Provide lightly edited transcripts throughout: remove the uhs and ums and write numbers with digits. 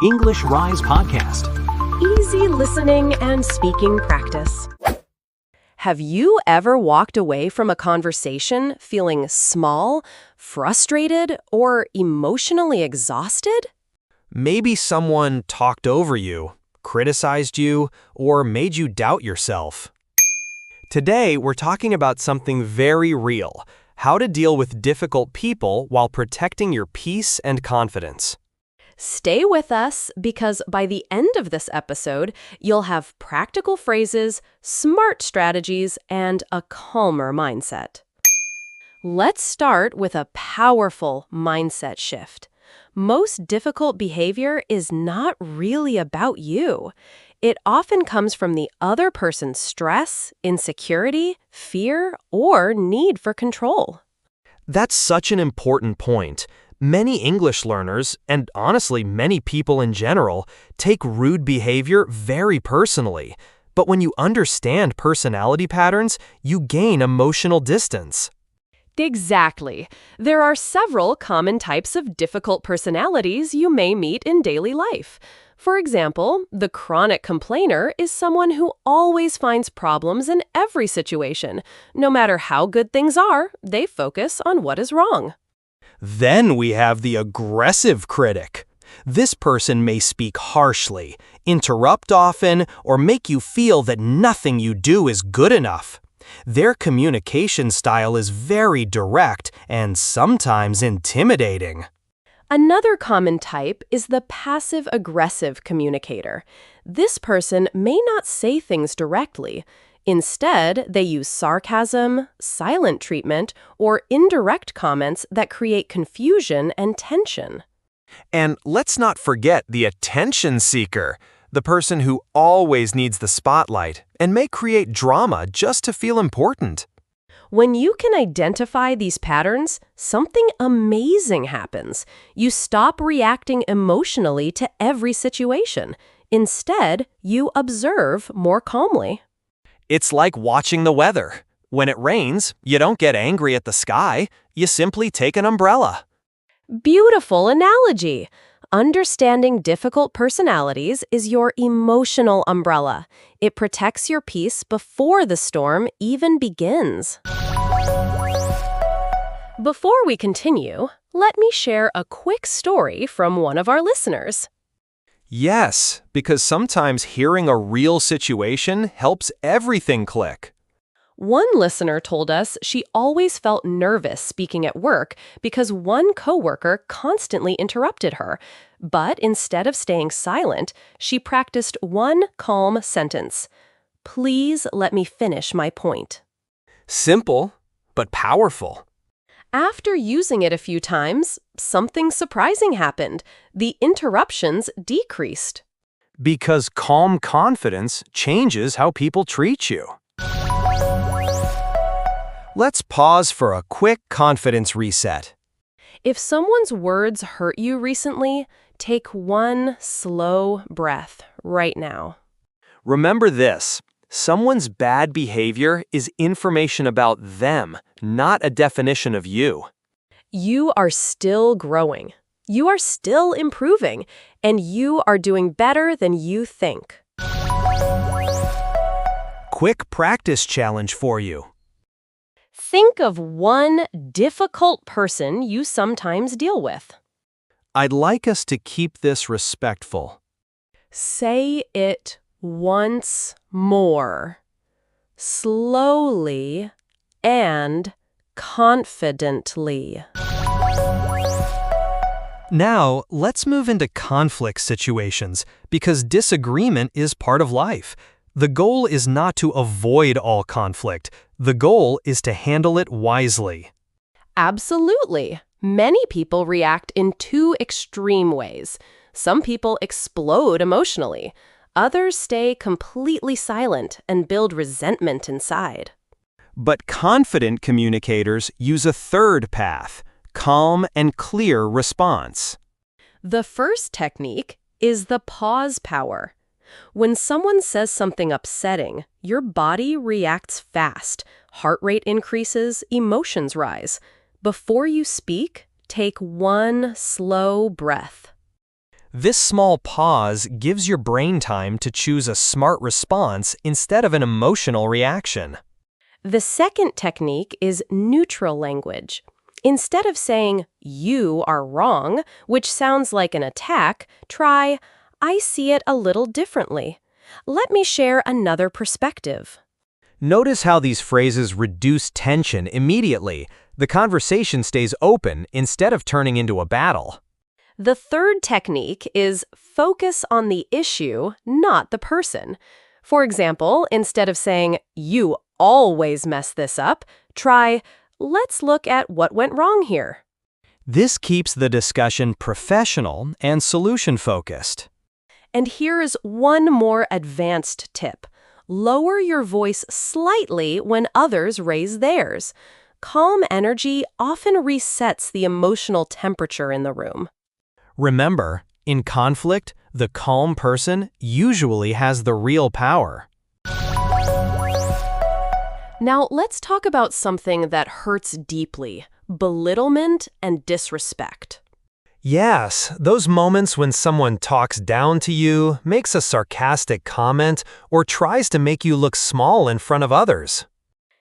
English Rise Podcast. Easy listening and speaking practice. Have you ever walked away from a conversation feeling small, frustrated, or emotionally exhausted? Maybe someone talked over you, criticized you, or made you doubt yourself. Today, we're talking about something very real: how to deal with difficult people while protecting your peace and confidence. Stay with us because by the end of this episode, you'll have practical phrases, smart strategies, and a calmer mindset. Let's start with a powerful mindset shift. Most difficult behavior is not really about you. It often comes from the other person's stress, insecurity, fear, or need for control. That's such an important point. Many English learners, and honestly many people in general, take rude behavior very personally. But when you understand personality patterns, you gain emotional distance. Exactly. There are several common types of difficult personalities you may meet in daily life. For example, the chronic complainer is someone who always finds problems in every situation. No matter how good things are, they focus on what is wrong. Then we have the aggressive critic. This person may speak harshly, interrupt often, or make you feel that nothing you do is good enough. Their communication style is very direct and sometimes intimidating. Another common type is the passive-aggressive communicator. This person may not say things directly. Instead, they use sarcasm, silent treatment, or indirect comments that create confusion and tension. And let's not forget the attention seeker, the person who always needs the spotlight and may create drama just to feel important. When you can identify these patterns, something amazing happens. You stop reacting emotionally to every situation. Instead, you observe more calmly. It's like watching the weather. When it rains, you don't get angry at the sky. You simply take an umbrella. Beautiful analogy. Understanding difficult personalities is your emotional umbrella. It protects your peace before the storm even begins. Before we continue, let me share a quick story from one of our listeners. Yes, because sometimes hearing a real situation helps everything click. One listener told us she always felt nervous speaking at work because one coworker constantly interrupted her. But instead of staying silent, she practiced one calm sentence. "Please let me finish my point." Simple, but powerful. After using it a few times, something surprising happened. The interruptions decreased. Because calm confidence changes how people treat you. Let's pause for a quick confidence reset. If someone's words hurt you recently, take one slow breath right now. Remember this: someone's bad behavior is information about them, not a definition of you. You are still growing. You are still improving, and you are doing better than you think. Quick practice challenge for you. Think of one difficult person you sometimes deal with. I'd like us to keep this respectful. Say it once more, slowly and confidently. Now, let's move into conflict situations, because disagreement is part of life. The goal is not to avoid all conflict. The goal is to handle it wisely. Absolutely. Many people react in two extreme ways. Some people explode emotionally. Others stay completely silent and build resentment inside. But confident communicators use a third path: calm and clear response. The first technique is the pause power. When someone says something upsetting, your body reacts fast. Heart rate increases, emotions rise. Before you speak, take one slow breath. This small pause gives your brain time to choose a smart response instead of an emotional reaction. The second technique is neutral language. Instead of saying, "You are wrong," which sounds like an attack, try, "I see it a little differently. Let me share another perspective." Notice how these phrases reduce tension immediately. The conversation stays open instead of turning into a battle. The third technique is focus on the issue, not the person. For example, instead of saying, "You always mess this up," try, "Let's look at what went wrong here." This keeps the discussion professional and solution-focused. And here's one more advanced tip. Lower your voice slightly when others raise theirs. Calm energy often resets the emotional temperature in the room. Remember, in conflict, the calm person usually has the real power. Now, let's talk about something that hurts deeply: belittlement and disrespect. Yes, those moments when someone talks down to you, makes a sarcastic comment, or tries to make you look small in front of others.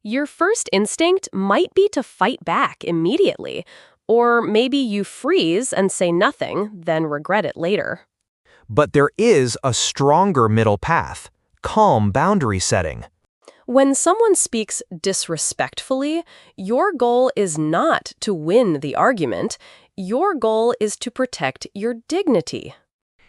Your first instinct might be to fight back immediately, or maybe you freeze and say nothing, then regret it later. But there is a stronger middle path: calm boundary setting. When someone speaks disrespectfully, your goal is not to win the argument. Your goal is to protect your dignity.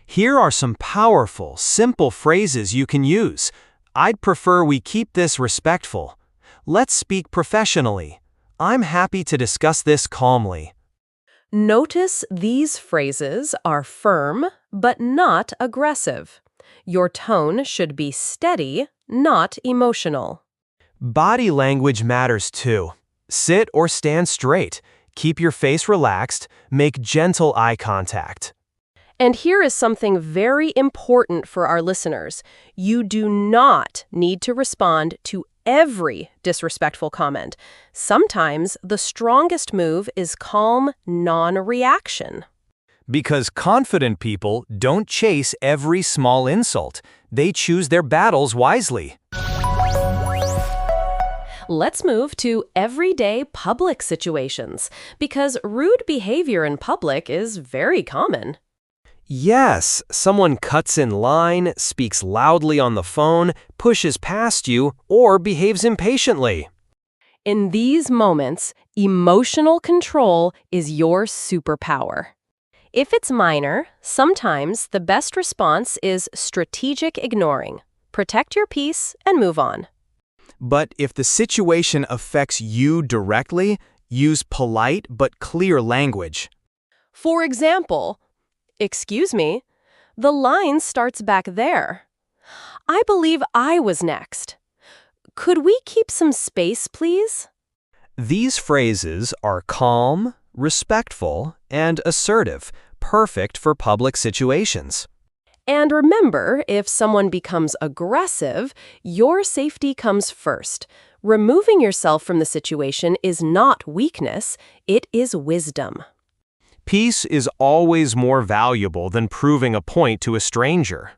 Here are some powerful, simple phrases you can use. "I'd prefer we keep this respectful." "Let's speak professionally." "I'm happy to discuss this calmly." Notice these phrases are firm, but not aggressive. Your tone should be steady, not emotional. Body language matters too. Sit or stand straight. Keep your face relaxed. Make gentle eye contact. And here is something very important for our listeners. You do not need to respond to every disrespectful comment. Sometimes the strongest move is calm non-reaction. Because confident people don't chase every small insult. They choose their battles wisely. Let's move to everyday public situations, because rude behavior in public is very common. Yes, someone cuts in line, speaks loudly on the phone, pushes past you, or behaves impatiently. In these moments, emotional control is your superpower. If it's minor, sometimes the best response is strategic ignoring. Protect your peace and move on. But if the situation affects you directly, use polite but clear language. For example, "Excuse me, the line starts back there. I believe I was next. Could we keep some space, please?" These phrases are calm, respectful, and assertive, perfect for public situations. And remember, if someone becomes aggressive, your safety comes first. Removing yourself from the situation is not weakness, it is wisdom. Peace is always more valuable than proving a point to a stranger.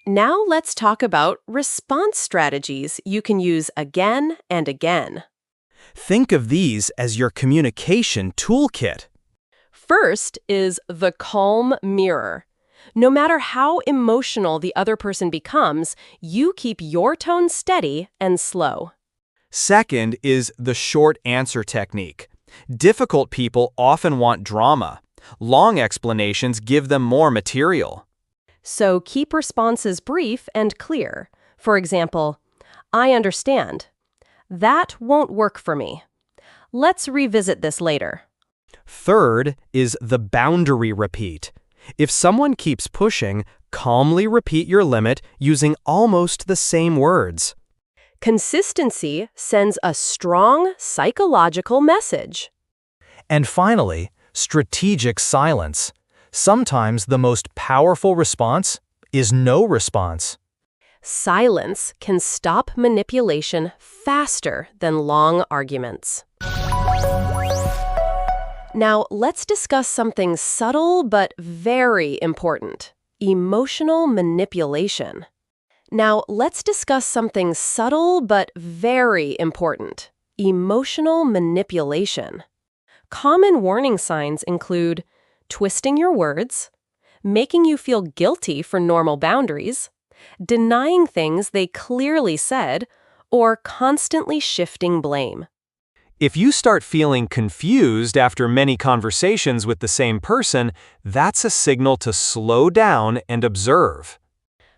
Now let's talk about response strategies you can use again and again. Think of these as your communication toolkit. First is the calm mirror. No matter how emotional the other person becomes, you keep your tone steady and slow. Second is the short answer technique. Difficult people often want drama. Long explanations give them more material. So keep responses brief and clear. For example, "I understand. That won't work for me. Let's revisit this later." Third is the boundary repeat. If someone keeps pushing, calmly repeat your limit using almost the same words. Consistency sends a strong psychological message. And finally, strategic silence. Sometimes the most powerful response is no response. Silence can stop manipulation faster than long arguments. Now, let's discuss something subtle but very important. Emotional manipulation. Now, let's discuss something subtle but very important. Emotional manipulation. Common warning signs include twisting your words, making you feel guilty for normal boundaries, denying things they clearly said, or constantly shifting blame. If you start feeling confused after many conversations with the same person, that's a signal to slow down and observe.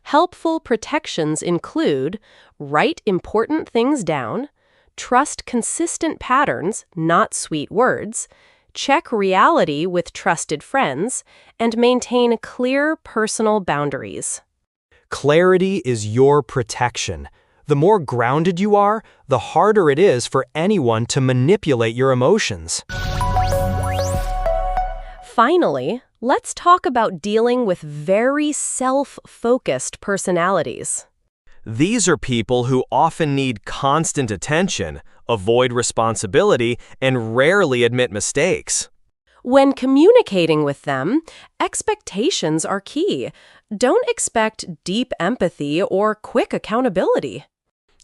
Helpful protections include write important things down, trust consistent patterns, not sweet words, check reality with trusted friends, and maintain clear personal boundaries. Clarity is your protection. The more grounded you are, the harder it is for anyone to manipulate your emotions. Finally, let's talk about dealing with very self-focused personalities. These are people who often need constant attention, avoid responsibility, and rarely admit mistakes. When communicating with them, expectations are key. Don't expect deep empathy or quick accountability.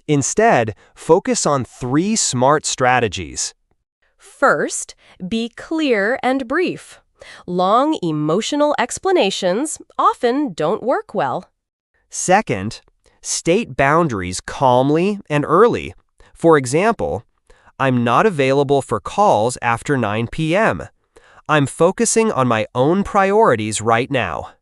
Instead, focus on 3 smart strategies. First, be clear and brief. Long, emotional explanations often don't work well. Second, state boundaries calmly and early. For example, I'm not available for calls after 9 p.m. I'm focusing on my own priorities right now.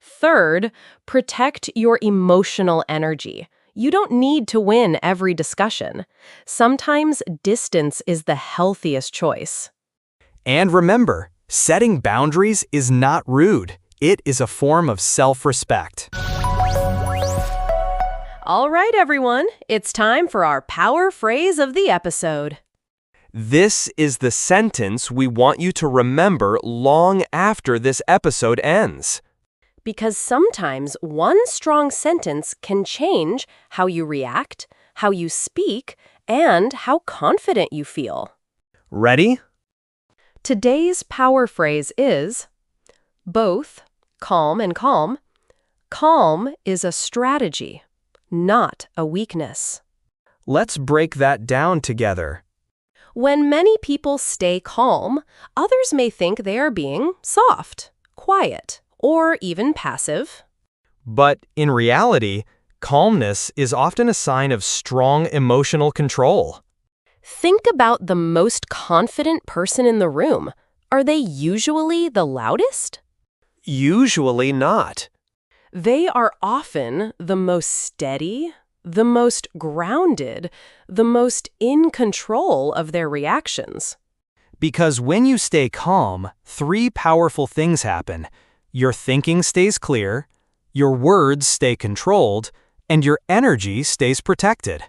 Third, protect your emotional energy. You don't need to win every discussion. Sometimes distance is the healthiest choice. And remember, setting boundaries is not rude. It is a form of self-respect. All right, everyone, it's time for our power phrase of the episode. This is the sentence we want you to remember long after this episode ends. Because sometimes one strong sentence can change how you react, how you speak, and how confident you feel. Ready? Today's power phrase is both calm and calm. Calm is a strategy, not a weakness. Let's break that down together. When many people stay calm, others may think they are being soft, quiet, or even passive. But in reality, calmness is often a sign of strong emotional control. Think about the most confident person in the room. Are they usually the loudest? Usually not. They are often the most steady, the most grounded, the most in control of their reactions. Because when you stay calm, 3 powerful things happen. Your thinking stays clear, your words stay controlled, and your energy stays protected.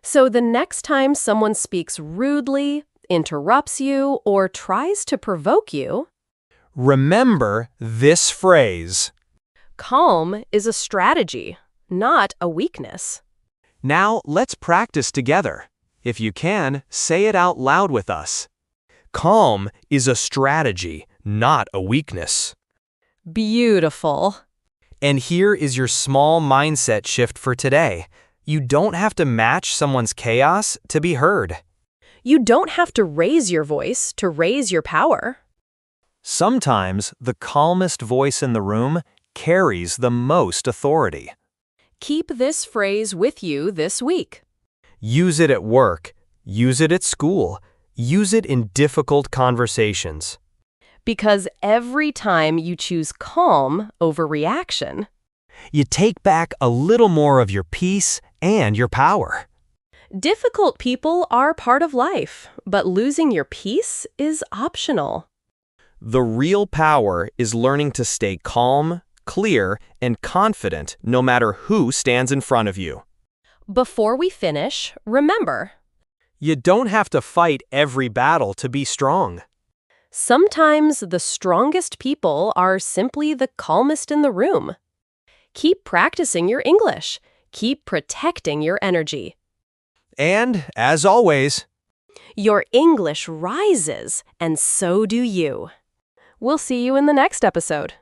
So the next time someone speaks rudely, interrupts you, or tries to provoke you, remember this phrase. Calm is a strategy, not a weakness. Now let's practice together. If you can, say it out loud with us. Calm is a strategy, not a weakness. Beautiful. And here is your small mindset shift for today. You don't have to match someone's chaos to be heard. You don't have to raise your voice to raise your power. Sometimes the calmest voice in the room carries the most authority. Keep this phrase with you this week. Use it at work. Use it at school. Use it in difficult conversations. Because every time you choose calm over reaction, you take back a little more of your peace and your power. Difficult people are part of life, but losing your peace is optional. The real power is learning to stay calm, clear, and confident no matter who stands in front of you. Before we finish, remember, you don't have to fight every battle to be strong. Sometimes the strongest people are simply the calmest in the room. Keep practicing your English. Keep protecting your energy. And, as always, Your English rises, and so do you. We'll see you in the next episode.